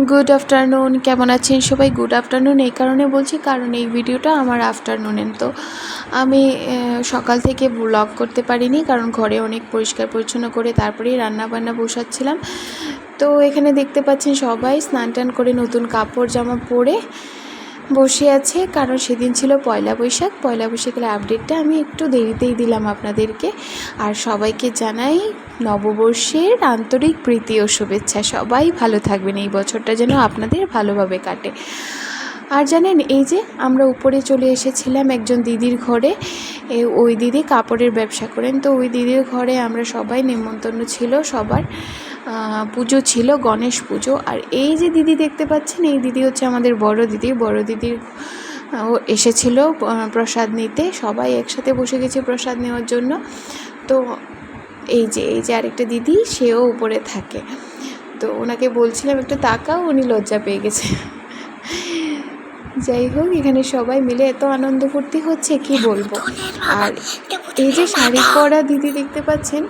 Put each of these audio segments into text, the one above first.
Good afternoon, কেমন আছেন সবাই? গুড আফটারনুন এই কারণে বলছি কারণ এই ভিডিওটা আমার আফটারনুনের। তো আমি সকাল থেকে ব্লগ করতে পারিনি কারণ ঘরে অনেক পরিষ্কার পরিচ্ছন্ন করে তারপরেই রান্নাবান্না বসাচ্ছিলাম। তো এখানে দেখতে পাচ্ছেন সবাই স্নান টান করে নতুন কাপড় জামা পরে বসে আছে, কারণ সেদিন ছিল পয়লা বৈশাখের আপডেটটা আমি একটু দেরিতেই দিলাম আপনাদেরকে। আর সবাইকে জানাই নববর্ষের আন্তরিক প্রীতি ও শুভেচ্ছা। সবাই ভালো থাকবেন, এই বছরটা যেন আপনাদের ভালোভাবে কাটে। আর জানেন, এই যে আমরা উপরে চলে এসেছিলাম একজন দিদির ঘরে, ওই দিদি কাপড়ের ব্যবসা করেন। তো ওই দিদির ঘরে আমরা সবাই নেমন্তন্ন ছিল, সবার পুজো ছিল, গণেশ পুজো। আর এই যে দিদি দেখতে পাচ্ছেন, এই দিদি হচ্ছে আমাদের বড় দিদির ও এসেছিল প্রসাদ নিতে। সবাই একসাথে বসে গেছে প্রসাদ নেওয়ার জন্য। তো এই যে আরেকটা দিদি, সেও উপরে থাকে। তো ওনাকে বলছিলাম একটু তাকাও, উনি লজ্জা পেয়ে গেছে। যাই হোক, এখানে সবাই মিলে এত আনন্দ ফুর্তি হচ্ছে কি বলবো। আর এই যে শাড়ি পরা দিদি দেখতে পাচ্ছেন,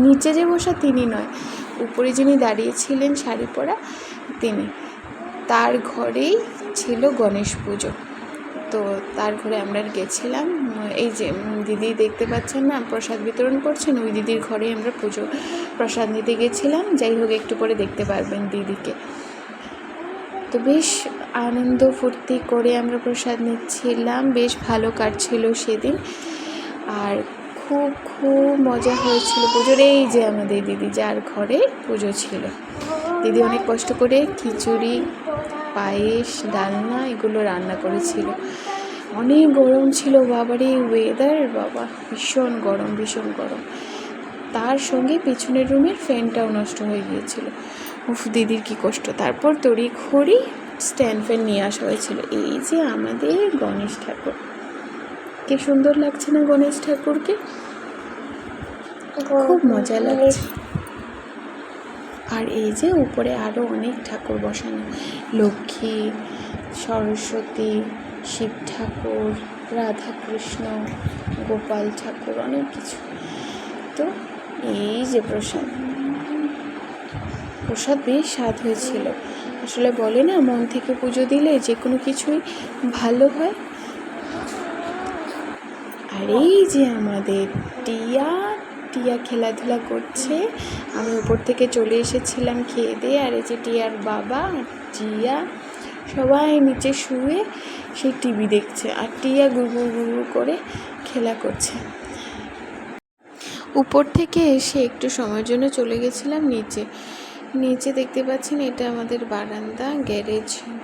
নিচে যে বসা তিনি নয়, উপরে যিনি দাঁড়িয়েছিলেন শাড়ি পরা তিনি, তার ঘরেই ছিল গণেশ পুজো। তো তার ঘরে আমরা গেছিলাম। এই যে দিদি দেখতে পাচ্ছেন না, প্রসাদ বিতরণ করছেন, ওই দিদির ঘরে আমরা প্রসাদ নিতে গেছিলাম। যাই হোক, একটু পরে দেখতে পারবেন দিদিকে। তো বেশ আনন্দ ফুর্তি করে আমরা প্রসাদ নিচ্ছিলাম, বেশ ভালো কাটছিল সেদিন। আর খুব মজা হয়েছিল পুজোর। এই যে আমাদের দিদি, যার ঘরে পুজো ছিল, দিদি অনেক কষ্ট করে খিচুড়ি, পায়েস, ডালনা এগুলো রান্না করেছিল। অনেক গরম ছিল, বাবারে ওয়েদার, বাবা ভীষণ গরম। তার সঙ্গে পিছনের রুমের ফ্যানটাও নষ্ট হয়ে গিয়েছিল। উফ, দিদির কি কষ্ট। তারপর তড়িঘড়ি স্ট্যান্ড ফ্যান নিয়ে আসা হয়েছিল। এই যে আমাদের গণেশ ঠাকুর, কি সুন্দর লাগছে না গণেশ ঠাকুরকে? খুব মজা লাগছে। আর এই যে উপরে আরও অনেক ঠাকুর বসানো, লক্ষ্মী, সরস্বতী, শিব ঠাকুর, রাধাকৃষ্ণ, গোপাল ঠাকুর, অনেক কিছু। তো এই যে প্রসাদ বেশ স্বাদ হয়েছিল। আসলে বলে না, মন থেকে পুজো দিলে যে কোনো কিছুই ভালো হয়। আর এই যে আমাদের টিয়া খেলাধুলা করছে। আমি উপর থেকে চলে এসেছিলাম খেয়ে দিয়ে। আর এই যে টিয়ার বাবা জিয়া সবাই নিচে শুয়ে সেই টিভি দেখছে, আর টিয়া গুড়গুড় করে খেলা করছে। উপর থেকে এসে একটু সময়ের জন্য চলে গেছিলাম নিচে দেখতে পাচ্ছেন, এটা আমাদের বারান্দা,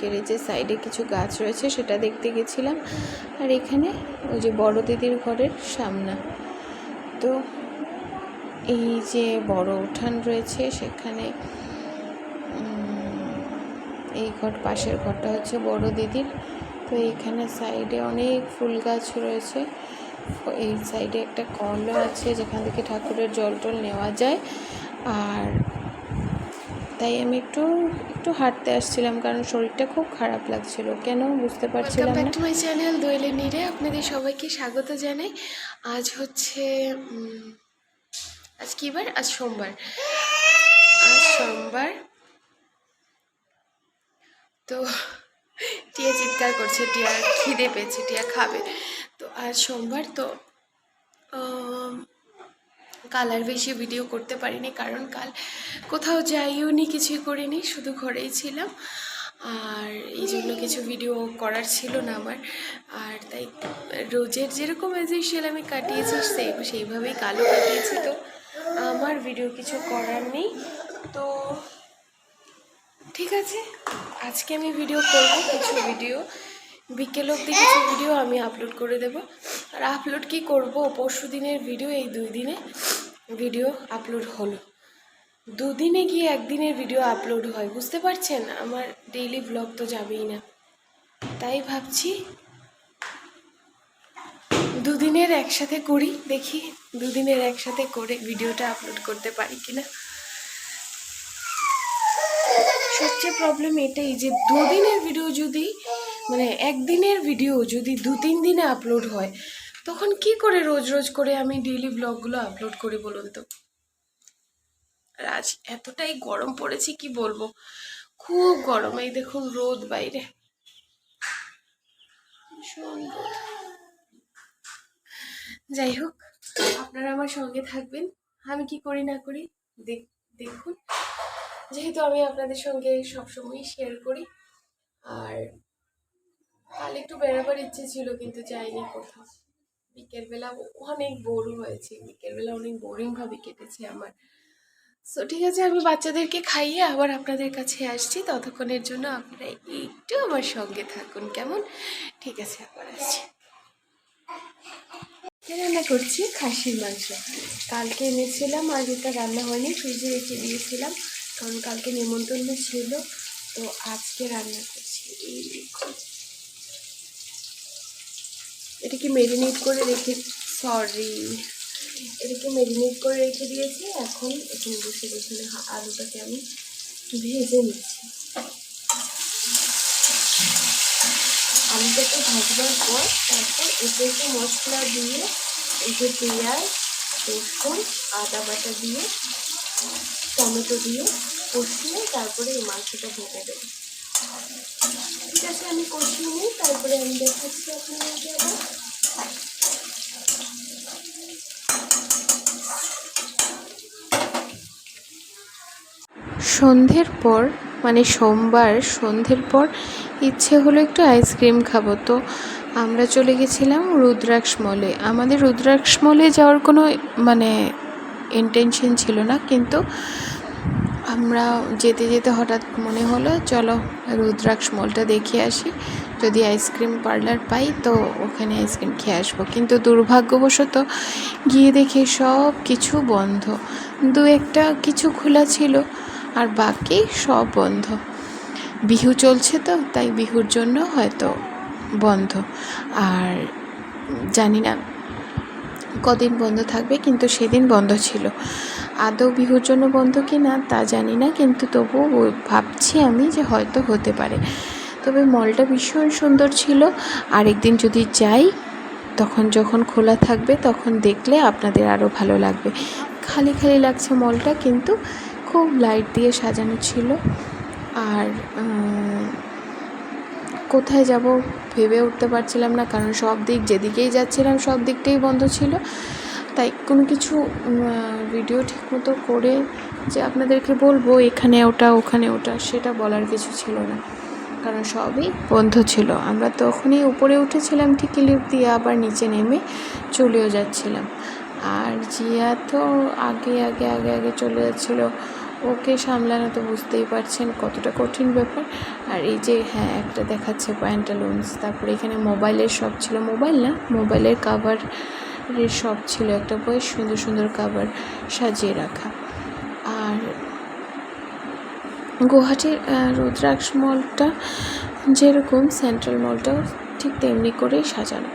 গ্যারেজের সাইডে কিছু গাছ রয়েছে, সেটা দেখতে গেছিলাম। আর এখানে ওই যে বড় দিদির ঘরের সামনে, তো এই যে বড় উঠান রয়েছে, সেখানে এই পাশের ঘরটা হচ্ছে বড় দিদির। তো এখানে সাইডে অনেক ফুল গাছ রয়েছে। এই সাইডে একটা কলও আছে যেখান থেকে ঠাকুরের জল টল নেওয়া যায়। আর তাই আমি একটু হাঁটতে আসছিলাম, কারণ শরীরটা খুব খারাপ লাগছিল, কেন বুঝতে পারছিলাম না। ব্যাক টু মাই চ্যানেল দোয়েলে নীরে আপনাদের সবাইকে স্বাগত জানাই। আজ হচ্ছে আজ কি বার? আজ সোমবার। তো টিয়া চিৎকার করছে, টিয়া খিদে পেয়েছে, টিয়া খাবে। তো আজ সোমবার, তো কাল আর বেশি ভিডিও করতে পারিনি, কারণ কাল কোথাও যাইও নি, কিছুই করিনি, শুধু ঘরেই ছিলাম। আর এই জন্য কিছু ভিডিও করার ছিল না আমার। আর তাই রোজের যেরকম অ্যাজ ইউজুয়াল আমি কাটিয়েছি সেইভাবেই কালও কাটিয়েছি। তো আমার ভিডিও কিছু করার নেই। তো ঠিক আছে, আজকে আমি ভিডিও করবো, কিছু ভিডিও বিকেল অবধি কিছু ভিডিও আমি আপলোড করে দেব। আর আপলোড কি করব, পরশু দিনের ভিডিও এই 2 দিনে ভিডিও আপলোড হলো। 2 দিনে গিয়ে একদিনের ভিডিও আপলোড হয়, বুঝতে পারছেন? আমার ডেইলি ব্লগ তো যাবেই না, তাই ভাবছি 2 দিনের একসাথে করি, দেখি 2 দিনের একসাথে করে ভিডিওটা আপলোড করতে পারি কিনা। সবচেয়ে প্রবলেম এটাই যে 2 দিনের ভিডিও যদি, মানে একদিনের ভিডিও যদি 2-3 দিনে আপলোড হয়, তখন কি করে রোজ করে আমি ডেইলি ব্লগগুলো আপলোড করি বলুন তো? আর আজ এতটাই গরম পড়েছে কি বলবো, খুব গরম। এই দেখুন রোদ বাইরে, ভীষণ রোদ। যাই হোক, আপনারা আমার সঙ্গে থাকবেন, আমি কি করি না করি দেখুন, যেহেতু আমি আপনাদের সঙ্গে সবসময় শেয়ার করি। আর কাল একটু বেড়াবার ইচ্ছে ছিল কিন্তু যাইনি কোথাও। বিকেলবেলা অনেক বোর হয়েছে, বিকেলবেলা অনেক বোরিং ভাবে কেটেছে আমার। সো ঠিক আছে, আমি বাচ্চাদেরকে খাইয়ে আবার আপনাদের কাছে আসছি। ততক্ষণের জন্য আপনারা একটু আমার সঙ্গে থাকুন, কেমন? ঠিক আছে, আবার আসছি। রান্না করছি খাসির মাংস। কালকে এনেছিলাম, আজ এটা রান্না হয়নি, ফ্রিজে রেখে দিয়েছিলাম কারণ কালকে নেমন্তন্ন ছিল। তো আজকে রান্না করছি। এই দেখুন, এটাকে ম্যারিনেট করে রেখে দিয়েছি। এখন এখানে বসে আলুটাকে আমি ভেজে নিচ্ছি। আলুটাকে ভাজবার পর তারপর এতে একটু মশলা দিয়ে, একটু পেঁয়াজ, রসুন, আদা বাটা দিয়ে, টমেটো দিয়ে কষিয়ে তারপরে এই মাংসটা ভেজে দেবো। ঠিক আছে, আমি কষিয়ে নিই, তারপরে আমি দেখাচ্ছি আপনাদেরকে আবার। সন্ধ্যের পর মানে সোমবার সন্ধ্যের পর ইচ্ছে হলো একটু আইসক্রিম খাবো, তো আমরা চলে গেছিলাম রুদ্রাক্ষ মলে। আমাদের রুদ্রাক্ষ মলে যাওয়ার কোনো মানে ইন্টেনশন ছিল না, কিন্তু আমরা যেতে যেতে হঠাৎ মনে হলো চলো রুদ্রাক্ষ মলটা দেখে আসি, যদি আইসক্রিম পার্লার পাই তো ওখানে আইসক্রিম খেয়ে আসবো। কিন্তু দুর্ভাগ্যবশত গিয়ে দেখি সব কিছু বন্ধ, দু একটা কিছু খোলা ছিল আর বাকি সব বন্ধ। বিহু চলছে তো, তাই বিহুর জন্য হয়তো বন্ধ। আর জানি না কদিন বন্ধ থাকবে, কিন্তু সেদিন বন্ধ ছিল। আদৌ বিহুর জন্য বন্ধ কি না তা জানি না, কিন্তু তবুও ভাবছি আমি যে হয়তো হতে পারে। তবে মলটা ভীষণ সুন্দর ছিল। আরেকদিন যদি যাই তখন যখন খোলা থাকবে তখন দেখলে আপনাদের আরও ভালো লাগবে। খালি খালি লাগছে মলটা, কিন্তু খুব লাইট দিয়ে সাজানো ছিল। আর কোথায় যাব ভেবে উঠতে পারছিলাম না, কারণ সব দিক যেদিকেই যাচ্ছিলাম সব দিকটাই বন্ধ ছিল। তাই কোনো কিছু ভিডিও ঠিকমতো করে যে আপনাদেরকে বলবো এখানে ওটা ওখানে ওটা, সেটা বলার কিছু ছিল না, কারণ সবই বন্ধ ছিল। আমরা তখনই উপরে উঠেছিলাম ঠিকই লিফট দিয়ে, আবার নিচে নেমে চলেও যাচ্ছিলাম। আর জিয়া তো আগে আগে আগে আগে চলে যাচ্ছিলো, ওকে সামলানো তো বুঝতেই পারছেন কতটা কঠিন ব্যাপার। আর এই যে হ্যাঁ একটা দেখাচ্ছে প্যান্টালুন্স, তারপরে এখানে মোবাইলের শপ ছিল, মোবাইল না মোবাইলের কাভারের শপ ছিল, একটা বেশ সুন্দর সুন্দর কাভার সাজিয়ে রাখা। আর গুয়াহাটির রুদ্রাক্ষ মলটা যেরকম সেন্ট্রাল মলটাও ঠিক তেমনি করেই সাজানো,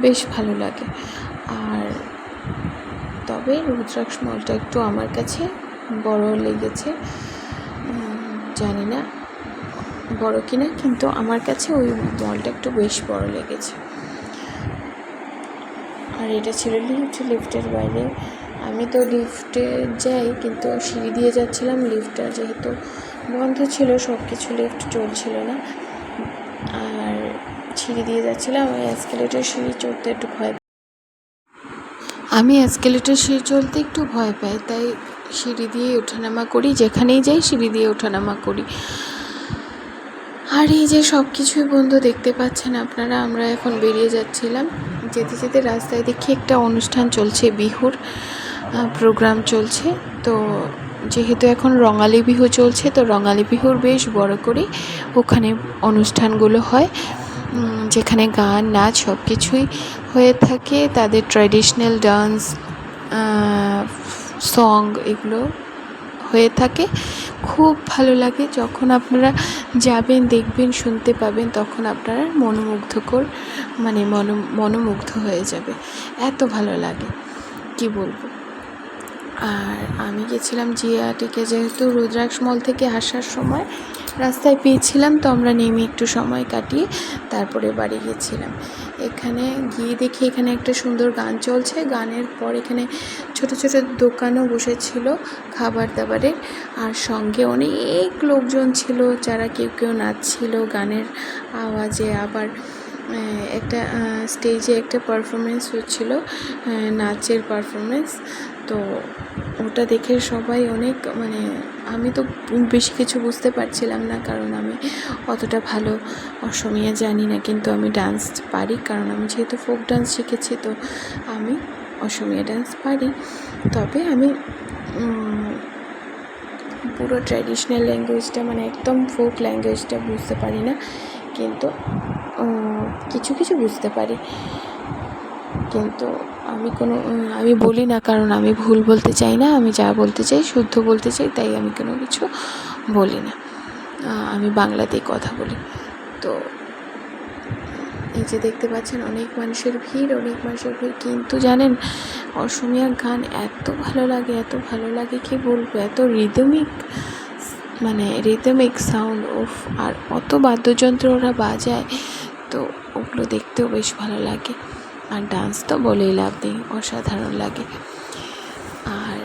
বেশ ভালো লাগে। আর তবে রুদ্রাক্ষ মলটা একটু আমার কাছে বড় লেগেছে, জানি না বড় কিনা, কিন্তু আমার কাছে ওই মলটা একটু বেশ বড় লেগেছে। আর এটা ছিল লিফটের বাইরে। আমি তো লিফটে যাই, কিন্তু সিঁড়ি দিয়ে যাচ্ছিলাম, লিফটটা যেহেতু বন্ধ ছিল সব কিছু লিফট চলছিল না, আর সিঁড়ি দিয়ে যাচ্ছিলাম। আমি এসকেলেটর সিঁড়ি চড়তে একটু ভয় পাই, তাই সিঁড়ি দিয়ে ওঠানামা করি, যেখানেই যাই সিঁড়ি দিয়ে ওঠানামা করি। আর এই যে সব কিছুই বন্ধ দেখতে পাচ্ছেন আপনারা। আমরা এখন বেরিয়ে যাচ্ছিলাম, যেতে যেতে রাস্তায় দেখি একটা অনুষ্ঠান চলছে, বিহুর প্রোগ্রাম চলছে। তো যেহেতু এখন রঙালী বিহু চলছে, তো রঙালী বিহুর বেশ বড় করে ওখানে অনুষ্ঠানগুলো হয়, যেখানে গান নাচ সব কিছুই হয়ে থাকে। তাদের ট্র্যাডিশনাল ডান্স, সং এগুলো হয়ে থাকে। খুব ভালো লাগে, যখন আপনারা যাবেন দেখবেন শুনতে পাবেন তখন আপনারা মনোমুগ্ধ হয়ে যাবে, এত ভালো লাগে কি বলবো। আর আমি গেছিলাম জিয়াটিকে, যেহেতু রুদ্রাক্ষ মল থেকে আসার সময় রাস্তায় পেয়েছিলাম, তো আমরা নেমে একটু সময় কাটিয়ে তারপরে বাড়ি গেছিলাম। এখানে গিয়ে দেখি এখানে একটা সুন্দর গান চলছে, গানের পর এখানে ছোট ছোট দোকানও বসেছিল খাবার দাবারের, আর সঙ্গে অনেক লোকজন ছিল যারা কেউ কেউ নাচছিল গানের আওয়াজে। আবার একটা স্টেজে একটা পারফরমেন্স হচ্ছিল, নাচের পারফরমেন্স। তো ওটা দেখে সবাই অনেক, মানে আমি তো বেশি কিছু বুঝতে পারছিলাম না, কারণ আমি অতটা ভালো অসমীয়া জানি না, কিন্তু আমি ডান্স পারি, কারণ আমি যেহেতু ফোক ডান্স শিখেছি, তো আমি অসমীয়া ডান্স পারি। তবে আমি পুরো ট্র্যাডিশনাল ল্যাঙ্গুয়েজটা, মানে একদম ফোক ল্যাঙ্গুয়েজটা বুঝতে পারি না, কিন্তু কিছু কিছু বুঝতে পারি। কিন্তু আমি বলি না, কারণ আমি ভুল বলতে চাই না, আমি যা বলতে চাই শুদ্ধ বলতে চাই, তাই আমি কোনো কিছু বলি না, আমি বাংলাতেই কথা বলি। তো এই যে দেখতে পাচ্ছেন অনেক মানুষের ভিড়, কিন্তু জানেন অসমীয়া গান এত ভালো লাগে কি বলবো, এত রিদমিক সাউন্ড, আর অত বাদ্যযন্ত্র ওরা বাজায়, তো ওগুলো দেখতেও বেশ ভালো লাগে। আর ডান্স তো বলেই লাভ নেই, অসাধারণ লাগে। আর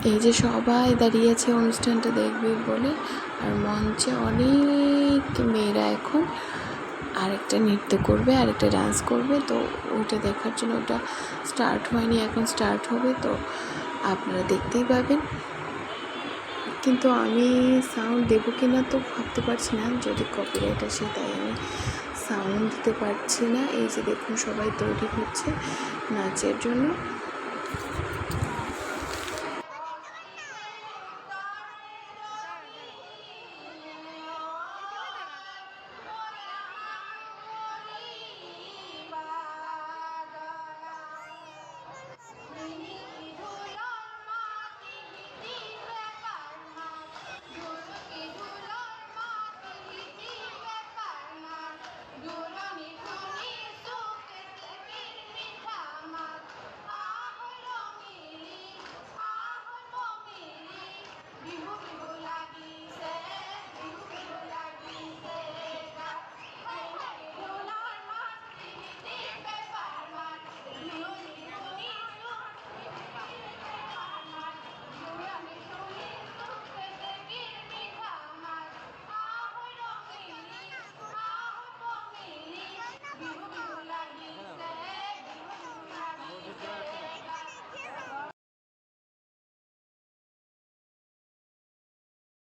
এই যে সবাই দাঁড়িয়েছে অনুষ্ঠানটা দেখবে বলে, আর মঞ্চে অনেক মেয়েরা এখন আরেকটা নৃত্য করবে, আরেকটা ডান্স করবে, তো ওটা দেখার জন্য, ওটা স্টার্ট হয়নি, এখন স্টার্ট হবে, তো আপনারা দেখতেই পাবেন। কিন্তু আমি সাউন্ড দেবো কি না তো ভাবতে পারছি না, যদি কপিরাইট আসে, তাই আমি সাউন্ড দিতে পারছি না। এই যে দেখুন সবাই তৈরি হচ্ছে নাচের জন্য।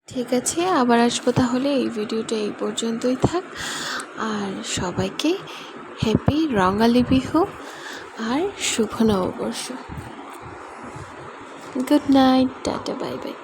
ঠিক আছে, আবার আসবো তাহলে। এই ভিডিওটা এই পর্যন্তই থাক, আর সবাইকে হ্যাপি রঙালী বিহু আর শুভ নববর্ষ। Good night, tata, bye bye.